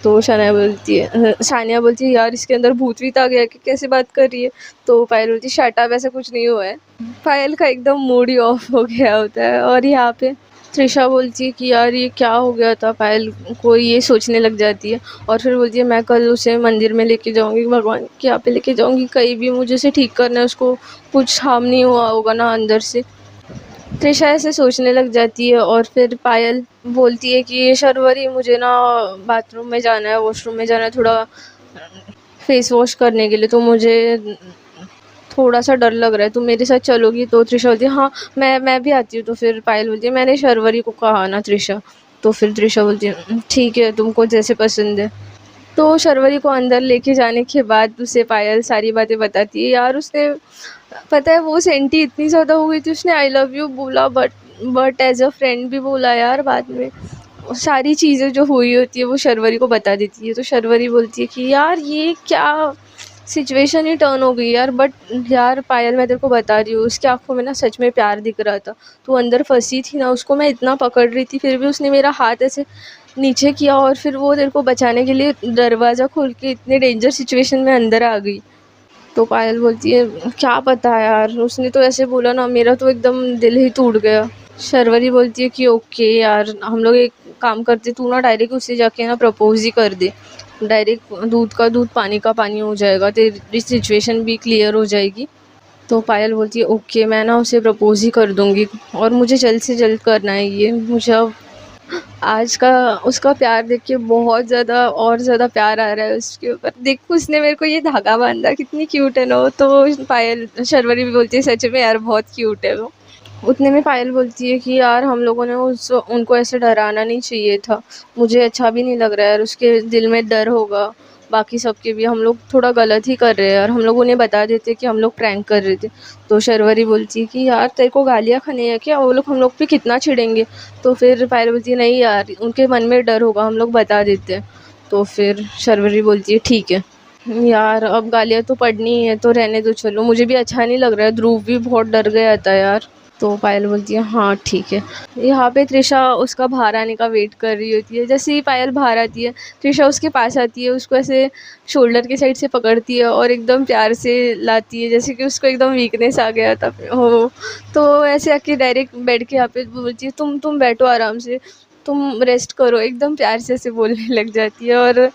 तो सानिया बोलती है, यार इसके अंदर भूत वीत आ गया है कि कैसे बात कर रही है? तो पायल बोलती है, शट अप, ऐसा कुछ नहीं हुआ है। पायल का एकदम मूड ही ऑफ हो गया होता है। और यहाँ पे तृषा बोलती है कि यार ये क्या हो गया था, पायल को ये सोचने लग जाती है और फिर बोलती है, मैं कल उसे मंदिर में लेके जाऊँगी, भगवान के यहाँ पे लेके जाऊँगी, कहीं भी मुझे उसे ठीक करना है, उसको कुछ हार्म नहीं हुआ होगा ना अंदर से। तृषा ऐसे सोचने लग जाती है और फिर पायल बोलती है कि शर्वरी मुझे ना बाथरूम में जाना है, वॉशरूम में जाना है थोड़ा फेस वॉश करने के लिए, तो मुझे थोड़ा सा डर लग रहा है, तुम मेरे साथ चलोगी? तो तृषा बोलती है, हाँ मैं भी आती हूँ। तो फिर पायल बोलती है, मैंने शर्वरी को कहा ना तृषा। तो फिर तृषा बोलती है, ठीक है तुमको जैसे पसंद है। तो शर्वरी को अंदर लेके जाने के बाद उसे पायल सारी बातें बताती है। यार उसने पता है वो सेंटी इतनी ज़्यादा हो गई थी, उसने आई लव यू बोला बट एज अ फ्रेंड भी बोला यार बाद में। सारी चीज़ें जो हुई होती है वो शर्वरी को बता देती है। तो शर्वरी बोलती है कि यार ये क्या सिचुएशन ही टर्न हो गई यार, बट यार पायल मैं तेरे को बता रही हूँ, उसकी आंखों में ना सच में प्यार दिख रहा था। तू अंदर फंसी थी ना, उसको मैं इतना पकड़ रही थी फिर भी उसने मेरा हाथ ऐसे नीचे किया और फिर वो तेरे को बचाने के लिए दरवाज़ा खोल के इतने डेंजर सिचुएशन में अंदर आ गई। तो पायल बोलती है, क्या पता यार, उसने तो ऐसे बोला ना, मेरा तो एकदम दिल ही टूट गया। शर्वरी बोलती है कि ओके यार, हम लोग एक काम करते, तू ना डायरेक्ट उससे जाके ना प्रपोज ही कर दे, डायरेक्ट दूध का दूध पानी का पानी हो जाएगा, तेरी सिचुएशन भी क्लियर हो जाएगी। तो पायल बोलती है, ओके मैं ना उसे प्रपोज ही कर दूँगी, और मुझे जल्द से जल्द करना है ये। मुझे अब आज का उसका प्यार देख के बहुत ज़्यादा और ज़्यादा प्यार आ रहा है उसके ऊपर। देखो उसने मेरे को ये धागा बांधा, कितनी क्यूट है ना वो। तो पायल शर्वरी भी बोलती है, सच में यार बहुत क्यूट है वो। उतने में पायल बोलती है कि यार हम लोगों ने उनको ऐसे डराना नहीं चाहिए था, मुझे अच्छा भी नहीं लग रहा है यार, उसके दिल में डर होगा, बाकी सबके भी, हम लोग थोड़ा गलत ही कर रहे हैं यार, हम लोग उन्हें बता देते कि हम लोग प्रैंक कर रहे थे। तो शर्वरी बोलती है कि यार तेरे को गालियाँ खानी है क्या, वो लोग हम लोग पे कितना चिढ़ेंगे। तो फिर पायल बोलती है नहीं यार, उनके मन में डर होगा, हम लोग बता देते हैं। तो फिर शर्वरी बोलती है ठीक है यार, अब गालियाँ तो पड़नी ही है तो रहने दो, चलो, मुझे भी अच्छा नहीं लग रहा है, ध्रुव भी बहुत डर गया था यार। तो पायल बोलती है हाँ ठीक है। यहाँ पे त्रिशा उसका बाहर आने का वेट कर रही होती है। जैसे ही पायल बाहर आती है, त्रिशा उसके पास आती है, उसको ऐसे शोल्डर के साइड से पकड़ती है और एकदम प्यार से लाती है, जैसे कि उसको एकदम वीकनेस आ गया था हो। तो ऐसे आके डायरेक्ट बेड के यहाँ पे बोलती है तुम बैठो आराम से, तुम रेस्ट करो, एकदम प्यार से ऐसे बोलने लग जाती है। और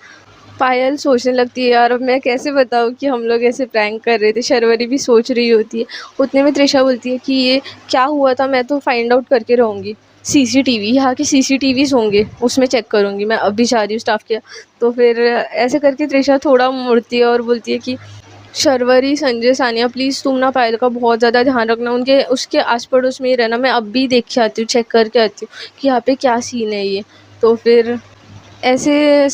पायल सोचने लगती है यार अब मैं कैसे बताऊँ कि हम लोग ऐसे प्रैंक कर रहे थे। शर्वरी भी सोच रही होती है। उतने में त्रिशा बोलती है कि ये क्या हुआ था, मैं तो फाइंड आउट करके रहूँगी, सीसीटीवी, यहाँ के सीसीटीवीज़ होंगे उसमें चेक करूँगी, मैं अभी जा रही हूँ स्टाफ के। तो फिर ऐसे करके त्रिशा थोड़ा मुड़ती है और बोलती है कि शर्वरी, संजय, सानिया, प्लीज़ तुम ना पायल का बहुत ज़्यादा ध्यान रखना, उनके उसके आस पड़ोस में ही रहना, मैं अब भी देख के आती हूँ, चेक करके आती हूँ कि यहाँ पे क्या सीन है ये। तो फिर ऐसे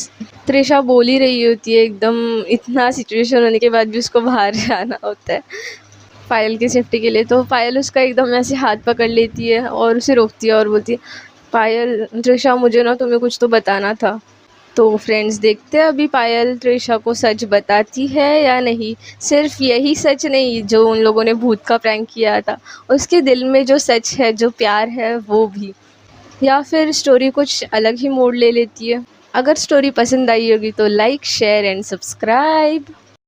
त्रिशा बोल ही रही होती है एकदम, इतना सिचुएशन होने के बाद भी उसको बाहर जाना होता है पायल की सेफ्टी के लिए। तो पायल उसका एकदम ऐसे हाथ पकड़ लेती है और उसे रोकती है और बोलती है पायल, त्रिशा, मुझे ना तुम्हें कुछ तो बताना था। तो फ्रेंड्स देखते हैं अभी पायल त्रिशा को सच बताती है या नहीं। सिर्फ यही सच नहीं, जो उन लोगों ने भूत का प्रैंक किया था उसके दिल में जो सच है, जो प्यार है, वो भी, या फिर स्टोरी कुछ अलग ही मोड़ ले लेती है। अगर स्टोरी पसंद आई होगी तो लाइक, शेयर एंड सब्सक्राइब।